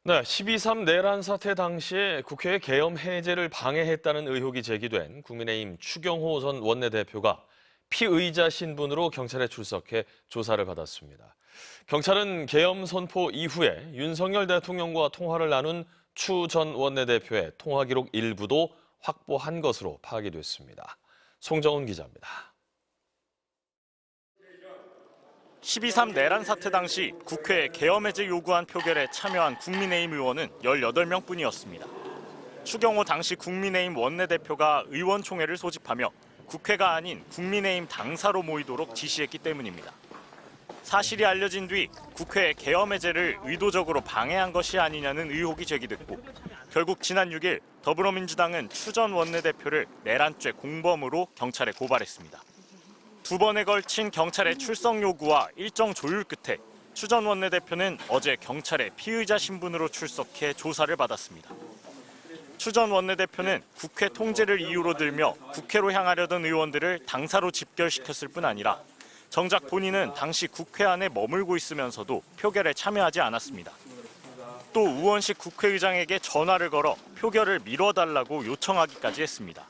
네, 12.3 내란 사태 당시에 국회의 계엄 해제를 방해했다는 의혹이 제기된 국민의힘 추경호 전 원내대표가 피의자 신분으로 경찰에 출석해 조사를 받았습니다. 경찰은 계엄 선포 이후에 윤석열 대통령과 통화를 나눈 추 전 원내대표의 통화 기록 일부도 확보한 것으로 파악이 됐습니다. 송정훈 기자입니다. 12.3 내란 사태 당시 국회 계엄 해제 요구안 표결에 참여한 국민의힘 의원은 18명뿐이었습니다. 추경호 당시 국민의힘 원내대표가 의원총회를 소집하며 국회가 아닌 국민의힘 당사로 모이도록 지시했기 때문입니다. 사실이 알려진 뒤 국회 계엄 해제를 의도적으로 방해한 것이 아니냐는 의혹이 제기됐고 결국 지난 6일 더불어민주당은 추 전 원내대표를 내란죄 공범으로 경찰에 고발했습니다. 두 번에 걸친 경찰의 출석 요구와 일정 조율 끝에 추 전 원내대표는 어제 경찰에 피의자 신분으로 출석해 조사를 받았습니다. 추 전 원내대표는 국회 통제를 이유로 들며 국회로 향하려던 의원들을 당사로 집결시켰을 뿐 아니라 정작 본인은 당시 국회 안에 머물고 있으면서도 표결에 참여하지 않았습니다. 또 우원식 국회의장에게 전화를 걸어 표결을 미뤄달라고 요청하기까지 했습니다.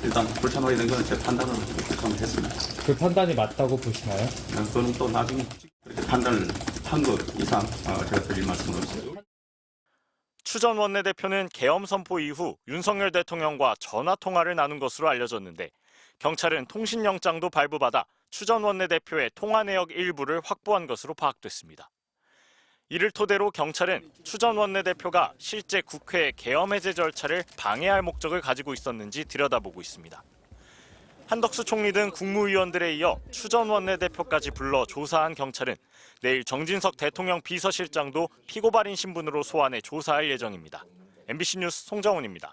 일단 불참하게 된 것은 제 판단으로 불참을 했습니다. 그 판단이 맞다고 보시나요? 그거는 또 나중에 그렇게 판단을 한 것 이상 제가 드릴 말씀은 없습니다. 추 전 원내대표는 계엄 선포 이후 윤석열 대통령과 전화 통화를 나눈 것으로 알려졌는데 경찰은 통신영장도 발부받아 추 전 원내대표의 통화 내역 일부를 확보한 것으로 파악됐습니다. 이를 토대로 경찰은 추 전 원내대표가 실제 국회의 계엄 해제 절차를 방해할 목적을 가지고 있었는지 들여다보고 있습니다. 한덕수 총리 등 국무위원들에 이어 추 전 원내대표까지 불러 조사한 경찰은 내일 정진석 대통령 비서실장도 피고발인 신분으로 소환해 조사할 예정입니다. MBC 뉴스 송정훈입니다.